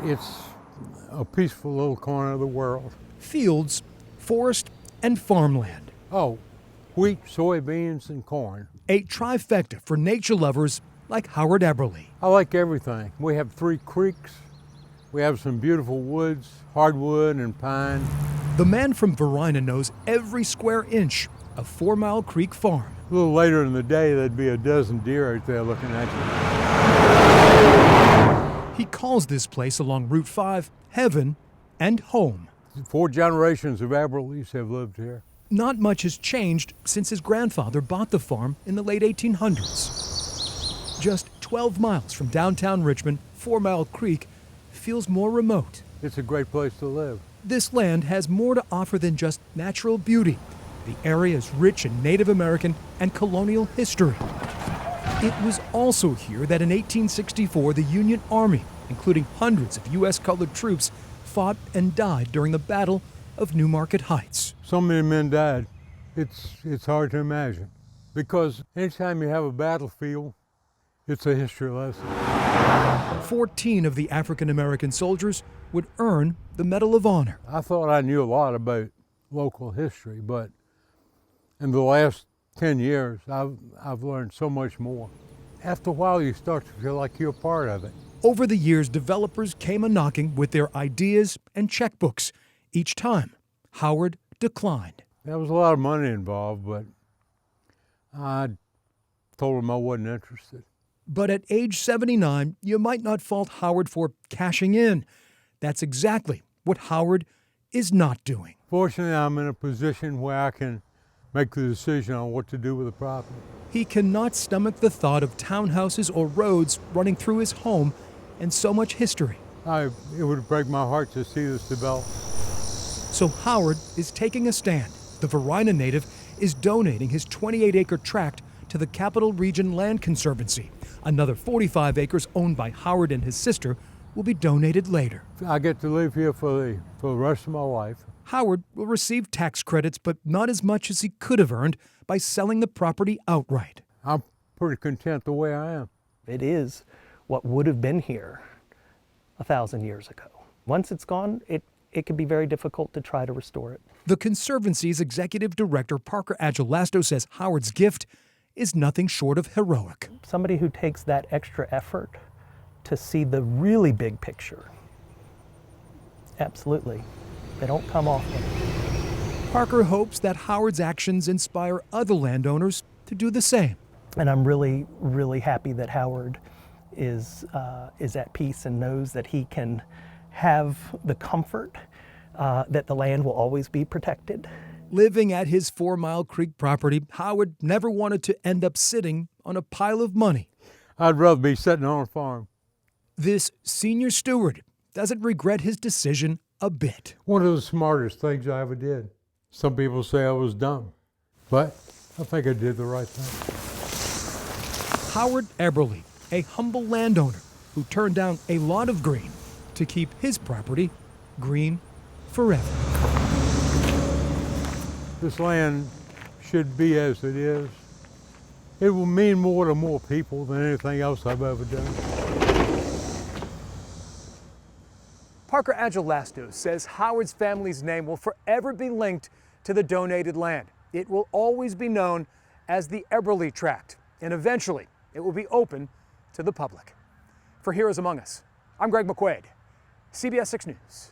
It's a peaceful little corner of the world. Fields, forest, and farmland. Oh, wheat, soybeans, and corn. A trifecta for nature lovers like Howard Eberly. I like everything. We have 3 creeks. We have some beautiful woods, hardwood and pine. The man from Varina knows every square inch of 4 Mile Creek Farm. A little later in the day, there'd be a dozen deer out there looking at you. He calls this place along Route 5 heaven and home. 4 generations of Eberlys have lived here. Not much has changed since his grandfather bought the farm in the late 1800s. Just 12 miles from downtown Richmond, 4 Mile Creek feels more remote. It's a great place to live. This land has more to offer than just natural beauty. The area is rich in Native American and colonial history. It was also here that in 1864 the Union Army, including hundreds of U.S. colored troops, fought and died during the Battle of New Market Heights. So many men died. It's hard to imagine. Because anytime you have a battlefield, it's a history lesson. 14 of the African American soldiers would earn the Medal of Honor. I thought I knew a lot about local history, but in the last 10 years, I've learned so much more. After a while, you start to feel like you're a part of it. Over the years, developers came a-knocking with their ideas and checkbooks. Each time, Howard declined. There was a lot of money involved, but I told him I wasn't interested. But at age 79, you might not fault Howard for cashing in. That's exactly what Howard is not doing. Fortunately, I'm in a position where I can make the decision on what to do with the property. He cannot stomach the thought of townhouses or roads running through his home and so much history. It would break my heart to see this develop. So Howard is taking a stand. The Varina native is donating his 28-acre tract to the Capital Region Land Conservancy. Another 45 acres owned by Howard and his sister will be donated later. I get to live here for the rest of my life. Howard will receive tax credits, but not as much as he could have earned by selling the property outright. I'm pretty content the way I am. It is what would have been here 1,000 years ago. Once it's gone, it can be very difficult to try to restore it. The Conservancy's executive director, Parker Agelasto, says Howard's gift is nothing short of heroic. Somebody who takes that extra effort to see the really big picture, absolutely. They don't come often. Parker hopes that Howard's actions inspire other landowners to do the same. And I'm really, really happy that Howard is at peace and knows that he can have the comfort that the land will always be protected. Living at his 4 Mile Creek property, Howard never wanted to end up sitting on a pile of money. I'd rather be sitting on a farm. This senior steward doesn't regret his decision a bit. One of the smartest things I ever did. Some people say I was dumb, but I think I did the right thing. Howard Eberly, a humble landowner who turned down a lot of green to keep his property green forever. This land should be as it is. It will mean more to more people than anything else I've ever done. Parker Agelasto says Howard's family's name will forever be linked to the donated land. It will always be known as the Eberly Tract, and eventually it will be open to the public. For Heroes Among Us, I'm Greg McQuade, CBS 6 News.